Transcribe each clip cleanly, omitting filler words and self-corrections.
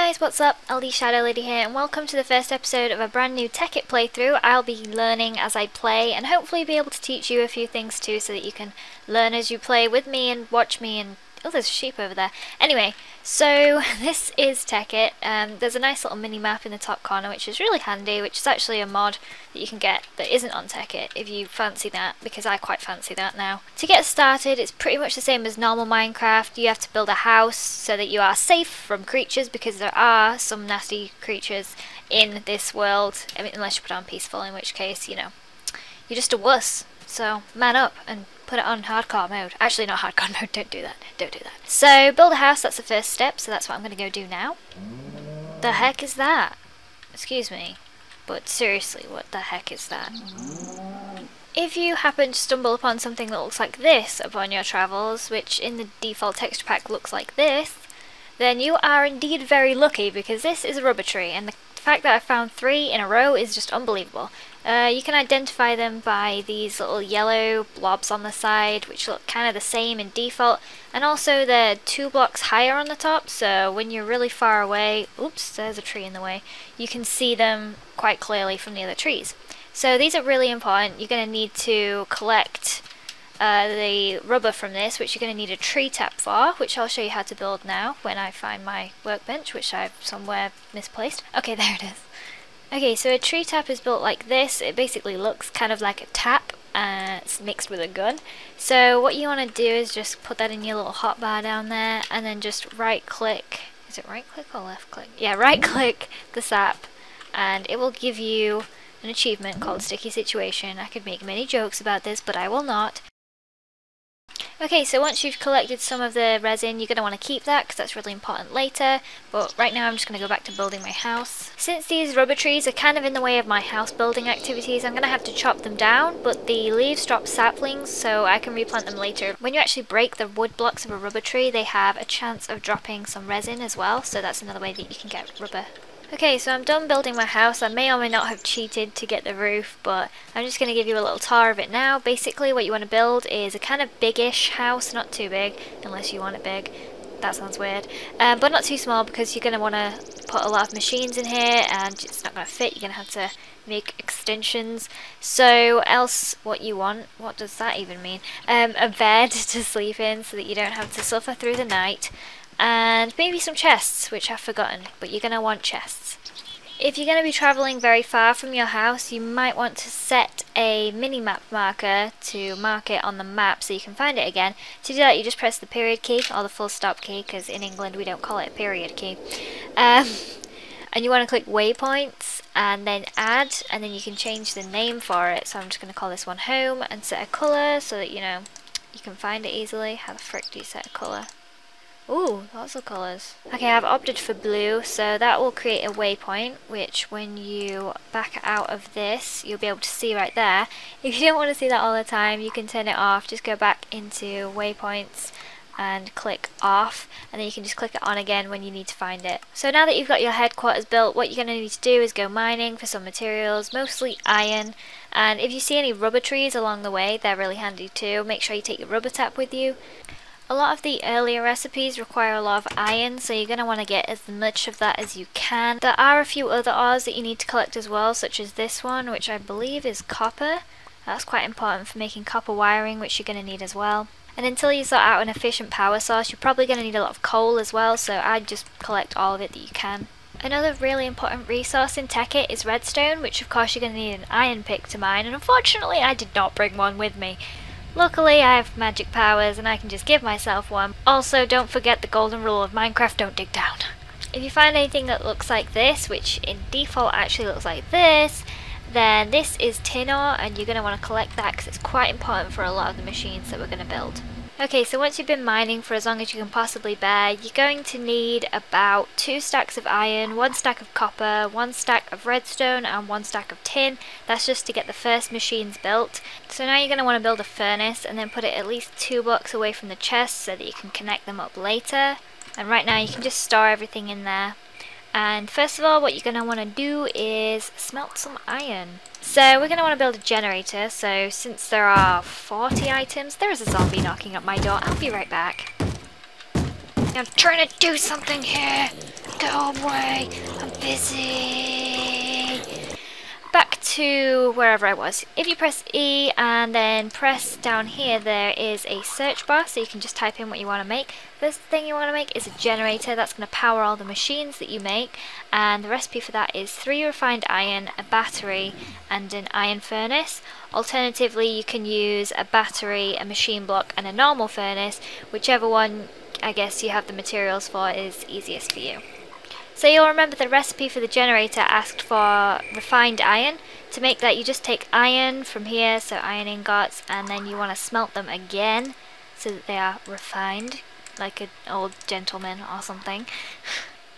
guys, what's up? LDShadowLady here, and welcome to the first episode of a brand new Tekkit playthrough. I'll be learning as I play, and hopefully be able to teach you a few things too, so that you can learn as you play with me and watch me and... oh, there's a sheep over there. Anyway, so this is Tekkit. There's a nice little mini-map in the top corner, which is really handy, which is actually a mod that you can get that isn't on Tekkit, if you fancy that, because I quite fancy that now. To get started, it's pretty much the same as normal Minecraft. You have to build a house so that you are safe from creatures, because there are some nasty creatures in this world. I mean, unless you put on peaceful, in which case, you know, you're just a wuss. So, man up and put it on hardcore mode. Actually, not hardcore mode, don't do that. Don't do that. So, build a house, that's the first step, so that's what I'm going to go do now. The heck is that? Excuse me, but seriously, what the heck is that? If you happen to stumble upon something that looks like this upon your travels, which in the default texture pack looks like this, then you are indeed very lucky, because this is a rubber tree, and the fact that I found 3 in a row is just unbelievable. You can identify them by these little yellow blobs on the side, which look kind of the same in default, and also they're 2 blocks higher on the top, so when you're really far away, oops, there's a tree in the way, you can see them quite clearly from the other trees. So these are really important. You're going to need to collect the rubber from this, which you're going to need a tree tap for, which I'll show you how to build now when I find my workbench, which I've somewhere misplaced. Okay, there it is. Okay, so a tree tap is built like this. It basically looks kind of like a tap, it's mixed with a gun. So what you want to do is just put that in your little hotbar down there, and then just right click, is it right click or left click? Yeah, right click the sap, and it will give you an achievement called Sticky Situation. I could make many jokes about this, but I will not. Okay, so once you've collected some of the resin, you're going to want to keep that because that's really important later, but right now I'm just going to go back to building my house. Since these rubber trees are kind of in the way of my house building activities, I'm going to have to chop them down, but the leaves drop saplings, so I can replant them later. When you actually break the wood blocks of a rubber tree, they have a chance of dropping some resin as well, so that's another way that you can get rubber. Okay, so I'm done building my house. I may or may not have cheated to get the roof, but I'm just going to give you a little tour of it now. Basically, what you want to build is a kind of big-ish house, not too big, unless you want it big. That sounds weird. But not too small, because you're going to want to put a lot of machines in here, and it's not going to fit. You're going to have to make extensions. So, else what you want, what does that even mean? A bed to sleep in, so that you don't have to suffer through the night. And maybe some chests, which I've forgotten, but you're going to want chests. If you're going to be travelling very far from your house, you might want to set a mini-map marker to mark it on the map so you can find it again. To do that, you just press the period key, or the full stop key, because in England we don't call it a period key. And you want to click waypoints, and then add, and then you can change the name for it. So I'm just going to call this one home, and set a colour so that, you know, you can find it easily. How the frick do you set a colour? Ooh, lots of colours. Okay, I've opted for blue, so that will create a waypoint, which when you back out of this, you'll be able to see right there. If you don't want to see that all the time, you can turn it off. Just go back into waypoints and click off, and then you can just click it on again when you need to find it. So now that you've got your headquarters built, what you're going to need to do is go mining for some materials, mostly iron. And if you see any rubber trees along the way, they're really handy too. Make sure you take your rubber tap with you. A lot of the earlier recipes require a lot of iron, so you're going to want to get as much of that as you can. There are a few other ores that you need to collect as well, such as this one, which I believe is copper. That's quite important for making copper wiring, which you're going to need as well. And until you sort out an efficient power source, you're probably going to need a lot of coal as well, so I'd just collect all of it that you can. Another really important resource in Tekkit is redstone, which of course you're going to need an iron pick to mine, and unfortunately I did not bring one with me. Luckily, I have magic powers and I can just give myself one. Also, don't forget the golden rule of Minecraft, don't dig down. If you find anything that looks like this, which in default actually looks like this, then this is tin ore, and you're going to want to collect that because it's quite important for a lot of the machines that we're going to build. Okay, so once you've been mining for as long as you can possibly bear, you're going to need about 2 stacks of iron, 1 stack of copper, 1 stack of redstone, and 1 stack of tin. That's just to get the first machines built. So now you're going to want to build a furnace, and then put it at least 2 blocks away from the chest so that you can connect them up later. And right now you can just store everything in there. And first of all, what you're going to want to do is smelt some iron. So we're going to want to build a generator, so since there are 40 items, there is a zombie knocking at my door. I'll be right back. I'm trying to do something here. Go away! I'm busy! Back to wherever I was. If you press E and then press down here, there is a search bar, so you can just type in what you want to make. First thing you want to make is a generator. That's going to power all the machines that you make, and the recipe for that is 3 refined iron, a battery, and an iron furnace. Alternatively, you can use a battery, a machine block, and a normal furnace. Whichever one, I guess, you have the materials for is easiest for you. So you'll remember the recipe for the generator asked for refined iron. To make that, you just take iron from here, so iron ingots, and then you want to smelt them again so that they are refined, like an old gentleman or something.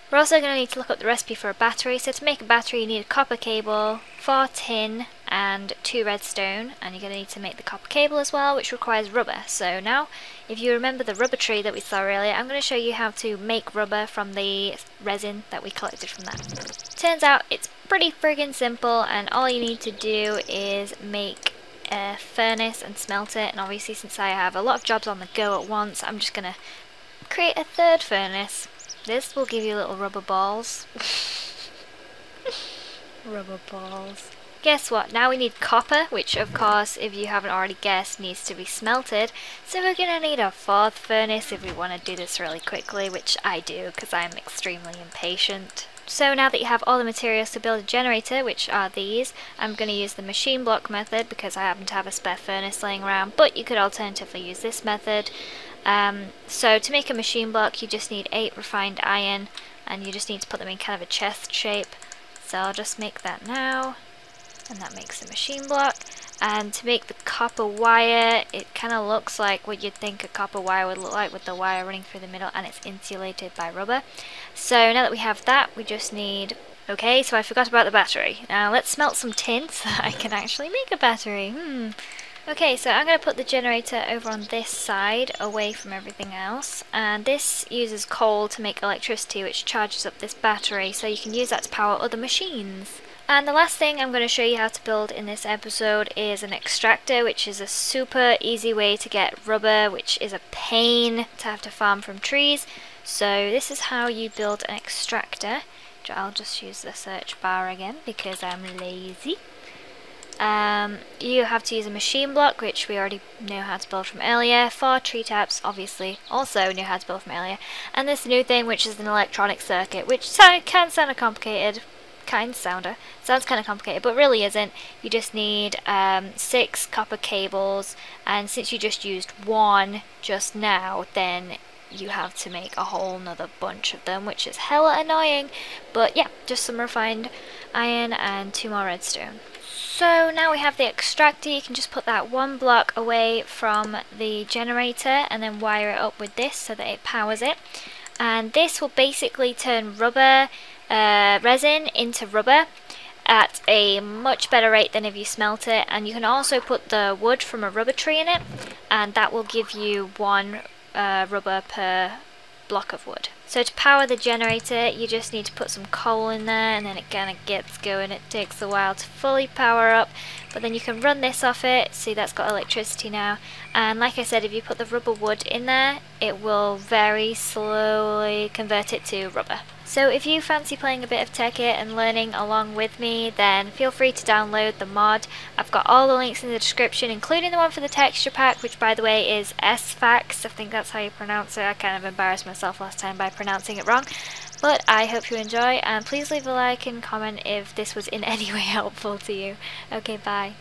We're also going to need to look up the recipe for a battery. So to make a battery, you need a copper cable, 4 tin, and 2 redstone, and you're going to need to make the copper cable as well, which requires rubber. So now, if you remember the rubber tree that we saw earlier, I'm going to show you how to make rubber from the resin that we collected from that. Turns out it's pretty friggin' simple, and all you need to do is make a furnace and smelt it. And obviously, since I have a lot of jobs on the go at once, I'm just going to create a 3rd furnace. This will give you little rubber balls. Rubber balls. Guess what? Now we need copper, which of course, if you haven't already guessed, needs to be smelted. So we're going to need a 4th furnace if we want to do this really quickly, which I do because I'm extremely impatient. So now that you have all the materials to build a generator, which are these, I'm going to use the machine block method because I happen to have a spare furnace laying around, but you could alternatively use this method. So to make a machine block, you just need 8 refined iron, and you just need to put them in kind of a chest shape. So I'll just make that now, and that makes the machine block. And to make the copper wire, it kind of looks like what you'd think a copper wire would look like, with the wire running through the middle, and it's insulated by rubber. So now that we have that, we just need... Okay, so I forgot about the battery. Now let's smelt some tin so that I can actually make a battery. Okay, so I'm going to put the generator over on this side, away from everything else, and this uses coal to make electricity, which charges up this battery, so you can use that to power other machines. And the last thing I'm going to show you how to build in this episode is an extractor, which is a super easy way to get rubber, which is a pain to have to farm from trees. So this is how you build an extractor. I'll just use the search bar again because I'm lazy. You have to use a machine block, which we already know how to build from earlier. 4 tree taps, obviously, also know how to build from earlier. And this new thing, which is an electronic circuit, which can sound complicated. Sounds kind of complicated, but really isn't. You just need 6 copper cables, and since you just used 1 just now, then you have to make a whole nother bunch of them, which is hella annoying. But yeah, just some refined iron and 2 more redstone. So now we have the extractor. You can just put that 1 block away from the generator and then wire it up with this so that it powers it. And this will basically turn rubber resin into rubber at a much better rate than if you smelt it. And you can also put the wood from a rubber tree in it, and that will give you 1 rubber per block of wood. So to power the generator, you just need to put some coal in there, and then it kind of gets going. It takes a while to fully power up, but then you can run this off it. See, that's got electricity now. And like I said, if you put the rubber wood in there, it will very slowly convert it to rubber. So if you fancy playing a bit of Tekkit and learning along with me, then feel free to download the mod. I've got all the links in the description, including the one for the texture pack, which by the way is Sphax. I think that's how you pronounce it. I kind of embarrassed myself last time by pronouncing it wrong. But I hope you enjoy, and please leave a like and comment if this was in any way helpful to you. Okay, bye.